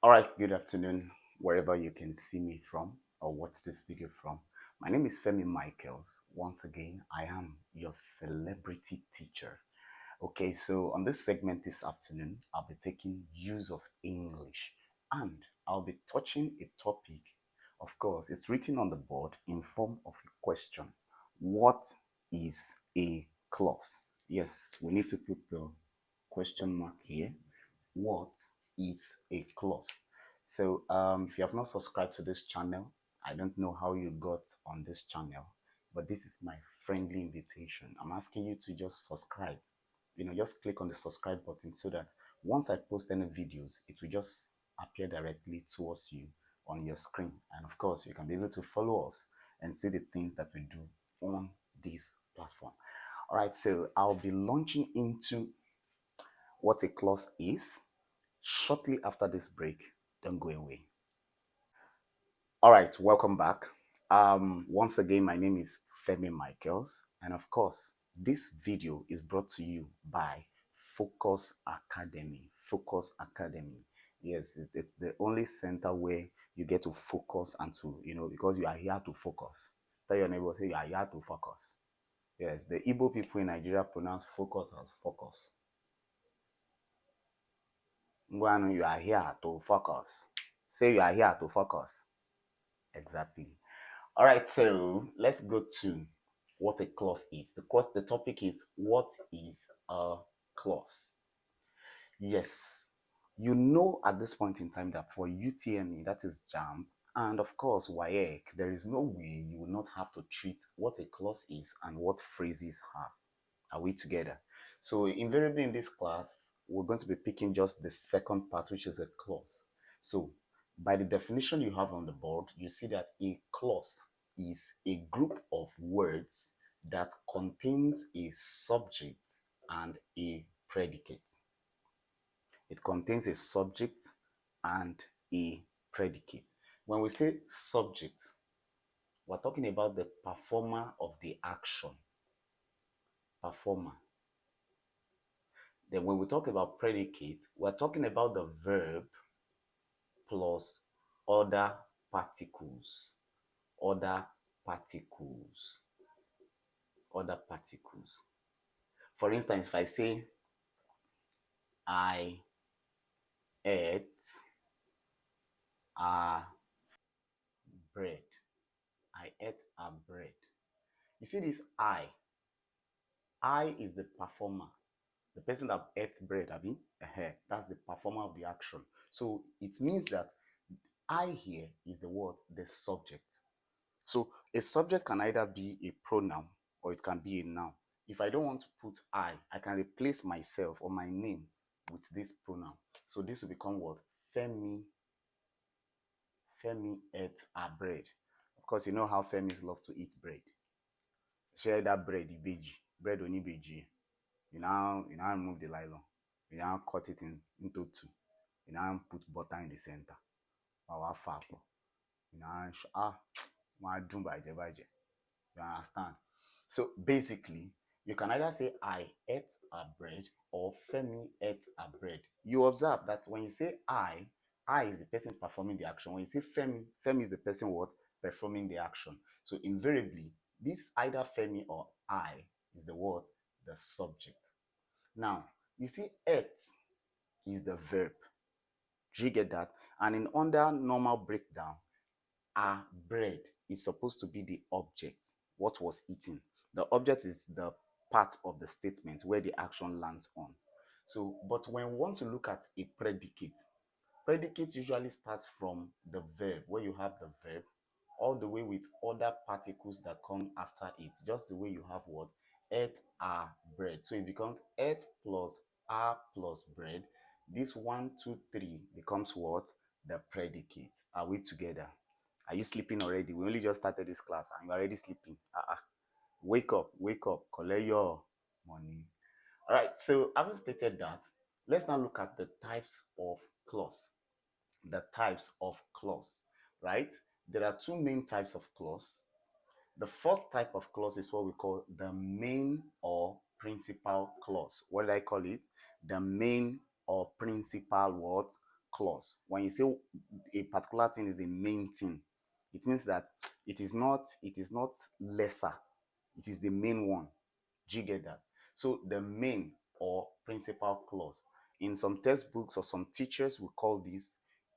All right, good afternoon, wherever you can see me from or watch this video from. My name is Femi Michaels. Once again, I am your celebrity teacher. Okay, so on this segment this afternoon, I'll be taking use of English and I'll be touching a topic. Of course, it's written on the board in form of a question. What is a clause? Yes, we need to put the question mark here. What is a clause? So, if you have not subscribed to this channel, I don't know how you got on this channel, but this is my friendly invitation. I'm asking you to just subscribe. Just click on the subscribe button so that once I post any videos, it will just appear directly towards you on your screen. And of course, you can be able to follow us and see the things that we do on this platform. All right, so I'll be launching into what a clause is shortly after this break. Don't go away. All right, welcome back. Once again, my name is Femi Michaels, and of course, this video is brought to you by Focus Academy. Focus Academy. Yes, it's the only center where you get to focus and to, because you are here to focus. Tell your neighbor, say you are here to focus. Yes, the Igbo people in Nigeria pronounce focus as focus. Ngwanu, you are here to focus. Say you are here to focus. Exactly. All right, so let's go to what a clause is. The topic is what is a clause? Yes, you know at this point in time that for UTME, that is JAM, and of course WAEC, there is no way you will not have to treat what a clause is and what phrases have. Are we together? So invariably in this class, we're going to be picking just the second part, which is a clause. So by the definition you have on the board, you see that a clause is a group of words that contains a subject and a predicate. It contains a subject and a predicate. When we say subject, we're talking about the performer of the action. Performer. Then when we talk about predicate, we're talking about the verb plus other particles. Other particles. Other particles. For instance, if I say I ate a bread. I ate a bread. You see this I. I is the performer. The person that ate bread, Abi, that's the performer of the action. So it means that I here is the word, the subject. So a subject can either be a pronoun or it can be a noun. If I don't want to put I can replace myself or my name with this pronoun. So this will become what? Femi. Femi ate a bread. Of course, you know how Femis love to eat bread. Share that bread, ibeji. Bread oni beji. You now remove the nylon. You now cut it into two. You now put butter in the center. Our fapo. You now my dum baje baje. You understand? So basically, you can either say I ate a bread or Femi ate a bread. You observe that when you say I is the person performing the action. When you say Femi, Femi is the person what performing the action. So invariably, this either Femi or I is the word, the subject. Now, you see ate is the verb. Do you get that? And in under normal breakdown, a bread is supposed to be the object, what was eaten. The object is the part of the statement where the action lands on. So, but when we want to look at a predicate, predicate usually starts from the verb, where you have the verb, all the way with other particles that come after it, just the way you have what? Ate a bread. So it becomes ate plus a plus bread. This one, two, three becomes what? The predicate. Are we together? Are you sleeping already? We only just started this class and you're already sleeping. Wake up, collect your money. All right, so having stated that, let's now look at the types of clause. The types of clause, right? There are two main types of clause. The first type of clause is what we call the main or principal clause. What did I call it? The main or principal what? clause. When you say a particular thing is the main thing, it means that it is not lesser, it is the main one. Do you get that? So the main or principal clause. In some textbooks or some teachers will call this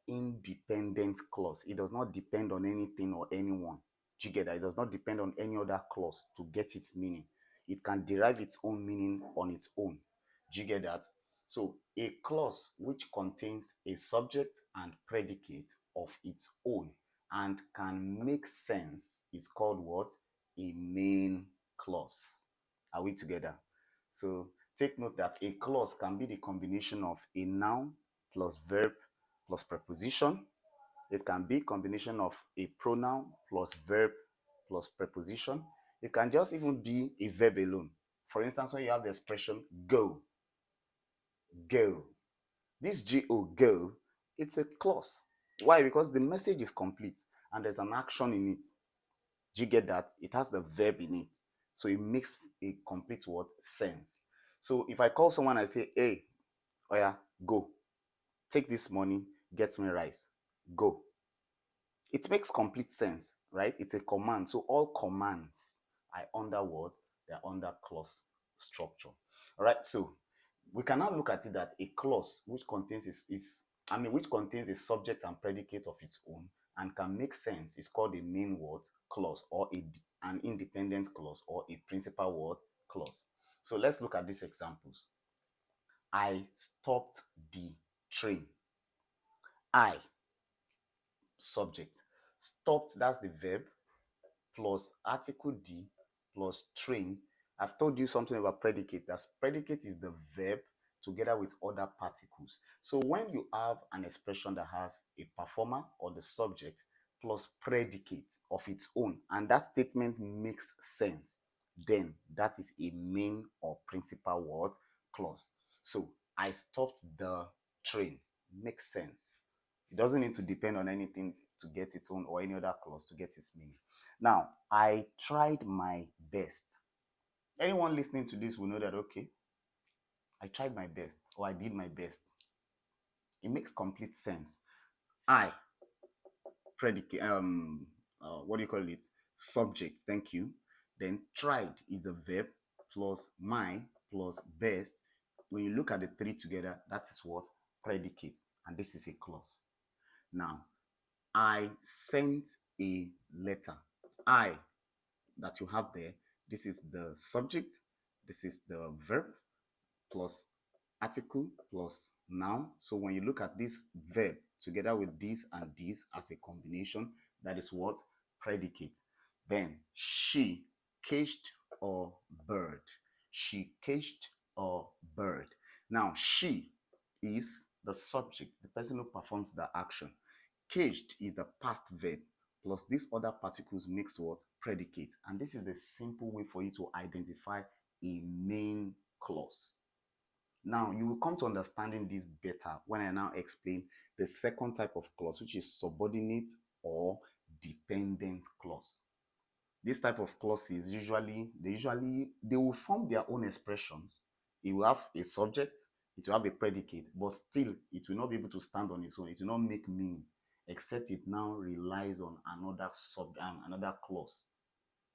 independent clause. It does not depend on anything or anyone. Do you get that? It does not depend on any other clause to get its meaning. It can derive its own meaning on its own. Do you get that? So a clause which contains a subject and predicate of its own and can make sense is called what? A main clause. Are we together? So take note that a clause can be the combination of a noun plus verb plus preposition. It can be a combination of a pronoun plus verb plus preposition. It can just even be a verb alone. For instance, when you have the expression go, go. This go, it's a clause. Why? Because the message is complete and there's an action in it. Do you get that? It has the verb in it. So it makes a complete word sense. So if I call someone, I say, hey, oh yeah, go. Take this money, get me rice. Go. It makes complete sense, right? It's a command. So all commands are under what? They're under clause structure. All right. So we can now look at it that a clause which contains which contains a subject and predicate of its own and can make sense is called a main word clause or an independent clause or a principal word clause. So let's look at these examples. I stopped the train. I, subject. Stopped, that's the verb, plus article D plus train. I've told you something about predicate. That predicate is the verb together with other particles. So when you have an expression that has a performer or the subject plus predicate of its own, and that statement makes sense, then that is a main or principal word clause. So I stopped the train. Makes sense. It doesn't need to depend on anything to get its own or any other clause to get its meaning. Now, I tried my best. Anyone listening to this will know that, okay, I tried my best or I did my best. It makes complete sense. I, predicate, what do you call it? Subject, thank you. Then tried is a verb plus my plus best. When you look at the three together, that is what? Predicate. And this is a clause. Now, I sent a letter. I, that you have there, this is the subject, this is the verb plus article plus noun. So when you look at this verb together with this and this as a combination, that is what? Predicate. Then she caged a bird. She caged a bird. Now she is the subject, the person who performs the action. Caged is the past verb plus these other particles makes what? Predicate. And this is the simple way for you to identify a main clause. Now, you will come to understanding this better when I now explain the second type of clause, which is subordinate or dependent clause. This type of clauses they will form their own expressions. It will have a subject, it will have a predicate, but still it will not be able to stand on its own. It will not make meaning, except it now relies on another clause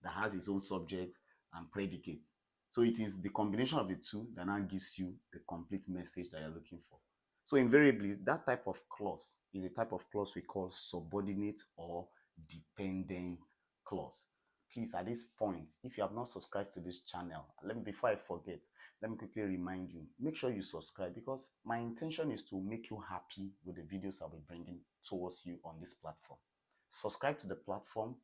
that has its own subject and predicate. So it is the combination of the two that now gives you the complete message that you're looking for. So invariably, that type of clause is a type of clause we call subordinate or dependent clause. Please, at this point, if you have not subscribed to this channel, before I forget, let me quickly remind you, make sure you subscribe, because my intention is to make you happy with the videos I'll be bringing towards you on this platform. Subscribe to the platform,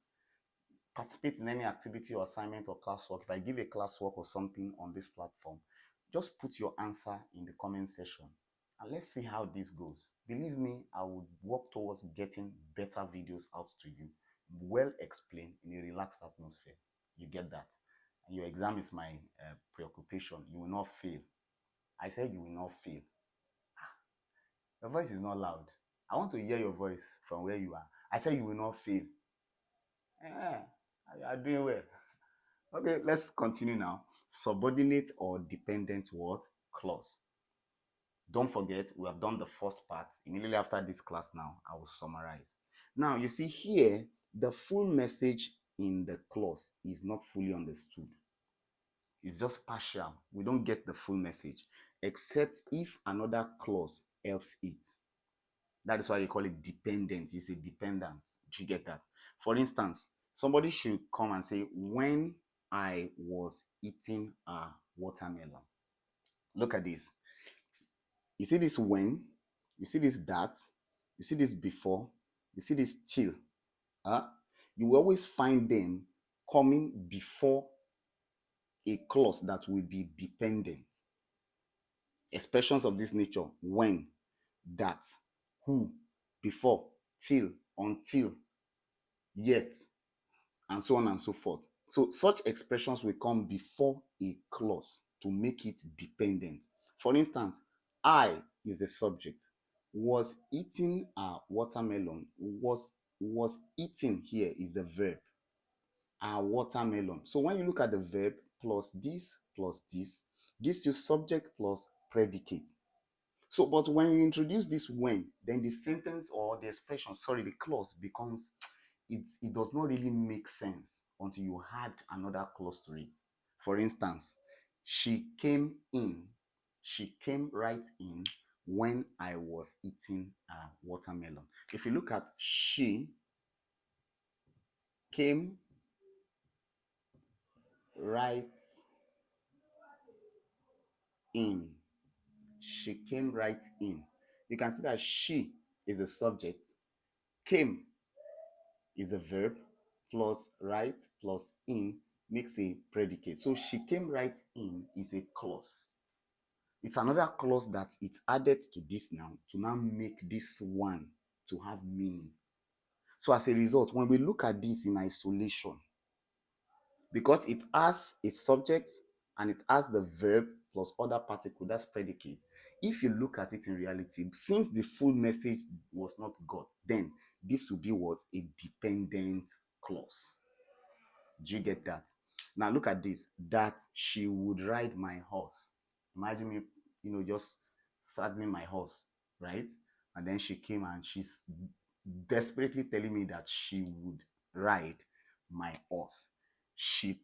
participate in any activity or assignment or classwork. If I give a classwork or something on this platform, just put your answer in the comment section and let's see how this goes. Believe me, I would work towards getting better videos out to you, well explained in a relaxed atmosphere. You get that? And your exam is my preoccupation. You will not fail. I said you will not fail. Your voice is not loud. I want to hear your voice from where you are. I said you will not fail. You are doing well. Okay, let's continue now. Subordinate or dependent word clause. Don't forget, we have done the first part. Immediately after this class now, I will summarize. Now, you see here, the full message in the clause is not fully understood. It's just partial. We don't get the full message, except if another clause helps it. That is why you call it dependent. It's a dependent. Do you get that? For instance, somebody should come and say, when I was eating a watermelon. Look at this. You see this when, you see this that, you see this before, you see this till. You will always find them coming before a clause that will be dependent. Expressions of this nature: when, that, who, before, till, until, yet, and so on and so forth. So such expressions will come before a clause to make it dependent. For instance, I is the subject. Was eating a watermelon. Was eating here is the verb. A watermelon. So when you look at the verb plus this gives you subject plus predicate. So, but when you introduce this when, then the sentence or the expression, sorry, the clause becomes, it does not really make sense until you add another clause to it. For instance, she came in, she came right in when I was eating a watermelon. If you look at she came right in, she came right in. You can see that she is a subject, came is a verb, plus right plus in makes a predicate. So she came right in is a clause. It's another clause that it's added to this now to now make this one to have meaning. So as a result, when we look at this in isolation, because it has a subject and it has the verb plus other particle, that's predicate. If you look at it in reality, since the full message was not got, then this will be what? A dependent clause. Do you get that? Now look at this. That she would ride my horse. Imagine me, just saddling my horse, right? And then she came and she's desperately telling me that she would ride my horse. She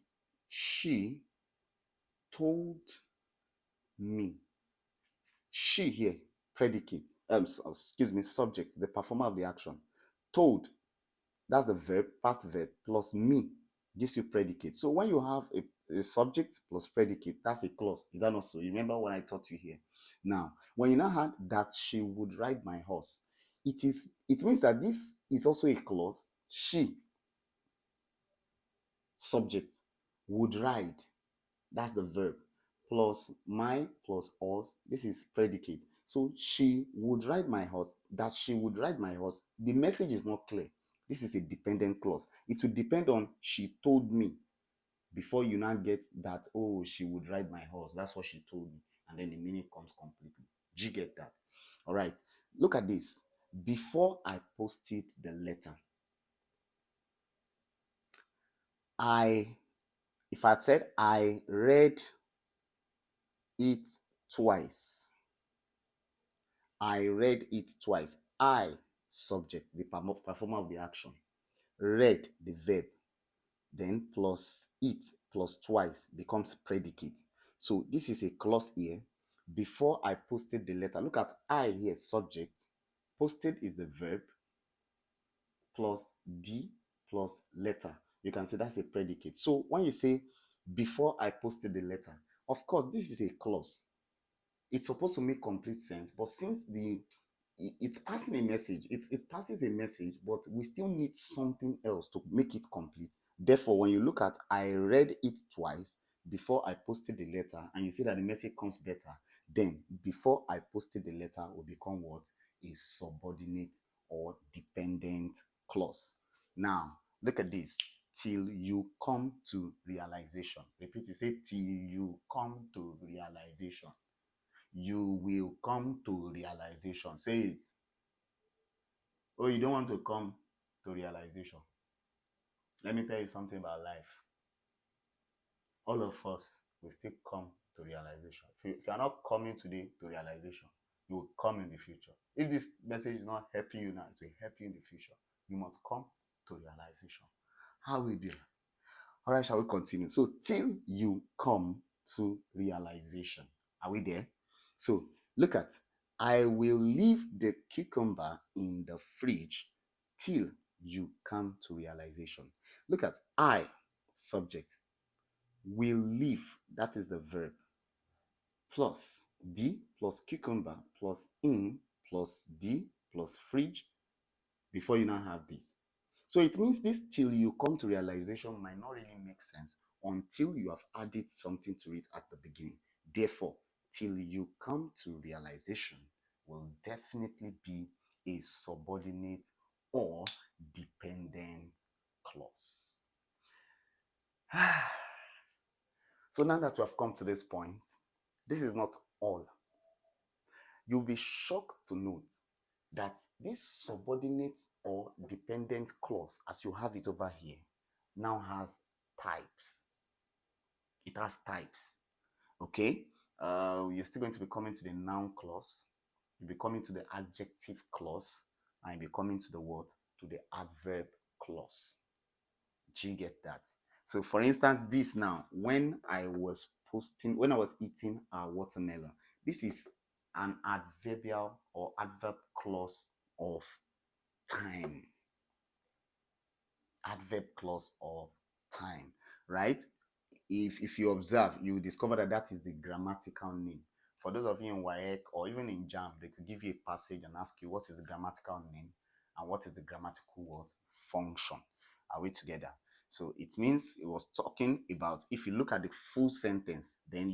told me. She here, predicate. Excuse me, subject, the performer of the action. Told, that's the verb, past verb, plus me gives you predicate. So when you have a subject plus predicate, that's a clause. Is that not so? You remember what I taught you here? Now, when you now had that she would ride my horse, it means that this is also a clause. She, subject, would ride, that's the verb, plus my plus us, this is predicate. So she would ride my horse, that she would ride my horse, the message is not clear. This is a dependent clause. It will depend on she told me before you now get that, oh, she would ride my horse, that's what she told me, and then the meaning comes completely. Do you get that? All right, look at this. Before I posted the letter, if I said I read it twice, I read it twice. I, subject, the performer of the action. Read, the verb. Then plus it plus twice becomes predicate. So this is a clause here. Before I posted the letter. Look at I here, subject. Posted is the verb plus D plus letter. You can say that's a predicate. So when you say before I posted the letter, of course, this is a clause. It's supposed to make complete sense, but since it's passing a message, it passes a message, but we still need something else to make it complete. Therefore, when you look at I read it twice before I posted the letter, and you see that the message comes better, then before I posted the letter will become what? A subordinate or dependent clause. Now look at this. Till you come to realization. Repeat, you say till you come to realization. You will come to realization. Say it. Oh, you don't want to come to realization. Let me tell you something about life. All of us will still come to realization. If you are not coming today to realization, you will come in the future. If this message is not helping you now, it will help you in the future. You must come to realization. How we do? All right, shall we continue? So, till you come to realization. Are we there? So, look at, I will leave the cucumber in the fridge till you come to realization. Look at, I, subject, will leave, that is the verb, plus the plus cucumber plus in plus the plus fridge. Before you now have this, so it means this till you come to realization might not really make sense until you have added something to it at the beginning. Therefore, till you come to realization will definitely be a subordinate or dependent clause. So now that we have come to this point, this is not all. You'll be shocked to note that this subordinate or dependent clause, as you have it over here, now has types. It has types. Okay? You're still going to be coming to the noun clause, you'll be coming to the adjective clause, and you'll be coming to the what? To the adverb clause. Do you get that? So for instance, this now, when I was eating a watermelon, this is an adverbial or adverb clause of time. Adverb clause of time, right? If you observe, you will discover that that is the grammatical name. For those of you in WAEC or even in JAM, they could give you a passage and ask you what is the grammatical name and what is the grammatical word function. Are we together? So it means it was talking about, if you look at the full sentence, then